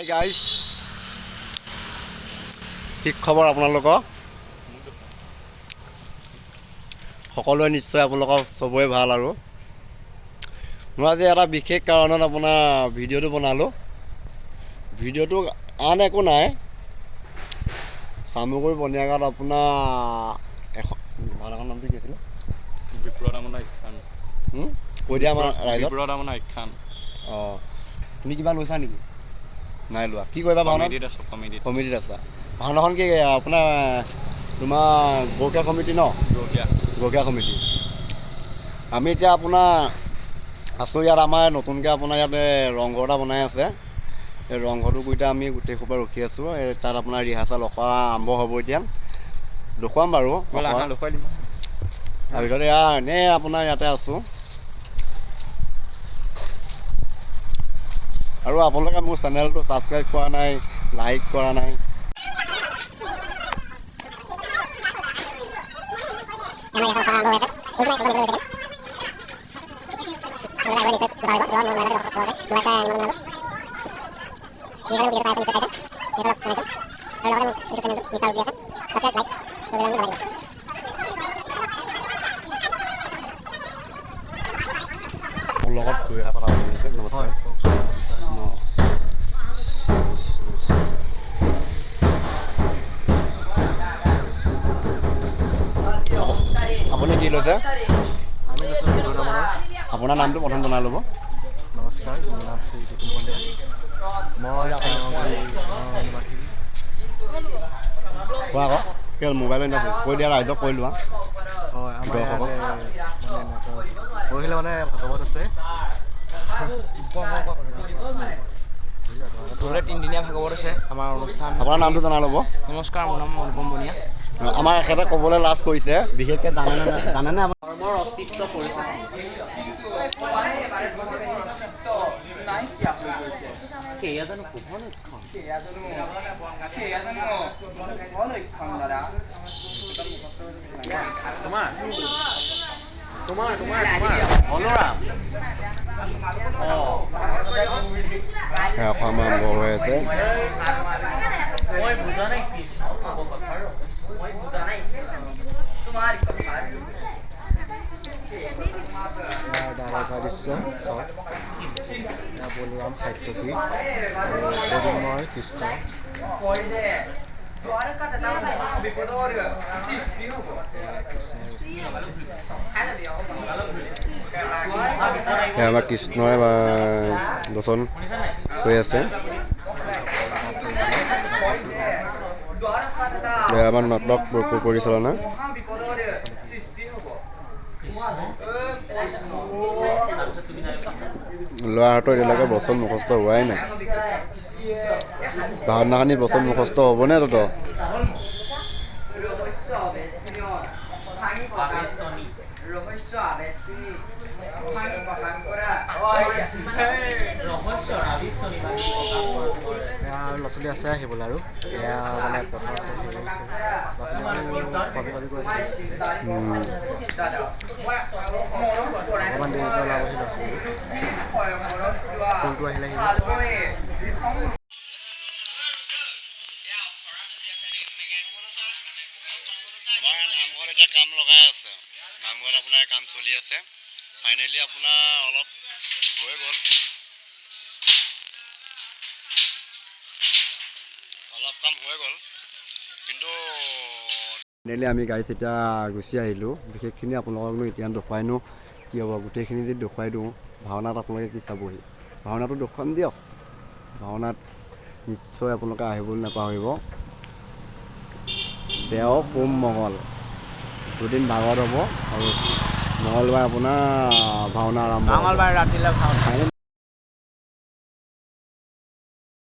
guys কি খবৰ আপোনালোকৰ সকলোৱে নিশ্চয় আপোনালোকৰ চবৰে ভাল আৰু মই আজি এটা বিশেষ কাৰণত আপোনাৰ ভিডিঅ'টো বনালোঁ ভিডিঅ'টো আন একো নাই চামগুৰি বনিয়াগাঁৱত আপোনাৰ ভাওনাখনৰ নামটো কি আছিলে কৈ দিয়া আমাৰ ৰাইজত অঁ তুমি কিবা লৈছা নেকি নাই লোৱা কি কৰিবা ভাওনা কমিটিত আছা ভাওনাখন কি আপোনাৰ তোমাৰ গৰখীয়া কমিটি ন গৰখীয়া কমিটি আমি এতিয়া আপোনাৰ আছোঁ ইয়াত আমাৰ নতুনকৈ আপোনাৰ ইয়াতে ৰংঘৰ এটা বনাই আছে এই ৰংঘৰটো গৈ আমি গোটেই সোপা ৰখি আছোঁ তাত আপোনাৰ ৰিহাৰ্চেল অখৰা আৰম্ভ হ'ব এতিয়া দেখুৱাম বাৰু তাৰপিছতে এনেই আপোনাৰ ইয়াতে আছোঁ আৰু আপোনালোকে মোৰ চেনেলটো ছাবস্ক্ৰাইব কৰা নাই লাইক কৰা নাই লগত নমস্কাৰ আপুনি কি লৈছে আপোনাৰ নামটো প্ৰথম জনাই ল'ব নমস্কাৰ মোৰ নাম শ্ৰী বিপুল বনিয়া কোৱা আকৌ কেৱল মোবাইল কৈ দিয়া ৰাইজক কৈ লোৱা হয় আমাৰ পৰহিলে মানে ভাগৱত আছে তিনিদিনীয়া ভাগৱত আছে আমাৰ অনুষ্ঠান আপোনাৰ নামটো জনাই ল'ব নমস্কাৰ মোৰ নাম অনুপম বনিয়া আমাৰ এখেতে ক'বলৈ লাজ কৰিছে বিশেষকৈ জানেনে ধৰ্মৰ অস্তিত্ব পৰিছে সেয়া জানো কোভন তোমাৰ বলৰাম অসম আৰম্ভ হৈ আছে মই বুজা নাই দৃশ্য চাওক বলৰাম সাত্যকী আৰু প্ৰদ্যুম্নৰ কৃষ্ণ আমাৰ কৃষ্ণই দৰ্শন হৈ আছে আমাৰ নাটক পৰিচালনা ল'ৰা হাতৰ এতিয়ালৈকে বচন মুখস্থ হোৱাই নাই ভাওনাখনি বচন মুখস্থ হ'বনে তত ল'ৰা ছোৱালী আছে আহিবলৈ আৰু এয়া মানে পথাৰতে হেৰি অকণমান দেৰিকৈ ওলাবহি ল'ৰা ছোৱালী ফুলটো আহিলে আহিব আমাৰ নামঘৰত এতিয়া কাম লগাই আছে নামঘৰত আপোনাৰ কাম চলি আছে ফাইনেলি আপোনাৰ অলপ হৈ গ'ল কিন্তু ফাইনেলি আমি গাড়ীত এতিয়া গুচি আহিলোঁ বিশেষখিনি আপোনালোককনো এতিয়া দেখুৱাইনো কি হ'ব গোটেইখিনি যদি দেখুৱাই দিওঁ ভাওনাত আপোনালোকে কি চাবহি ভাওনাটো দেখুৱাম দিয়ক ভাওনাত নিশ্চয় আপোনালোকে আহিবলৈ নাপাহৰিব দেও সোম মঙল দুদিন ভাগৱত হ'ব আৰু মঙলবাৰে আপোনাৰ ভাওনা আৰম্ভ মঙলবাৰে ৰাতিলৈ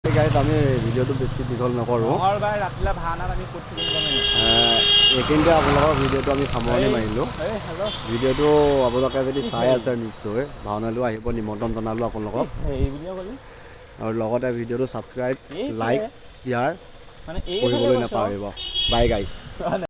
গাড়ীত আমি ভিডিঅ'টো বেছি দীঘল নকৰোঁ মঙলবাৰে ৰাতিলৈ ভাওনাত আমি এইখিনিতে আপোনালোকৰ ভিডিঅ'টো আমি সামৰণি মাৰিলোঁ ভিডিঅ'টো আপোনালোকে যদি চাই আছে নিশ্চয় ভাওনালৈ আহিব নিমন্ত্ৰণ জনালোঁ আপোনালোকক আৰু লগতে ভিডিঅ'টো ছাবস্ক্ৰাইব লাইক শ্বেয়াৰ কৰিবলৈ নাপাহৰিব বাই গাইজ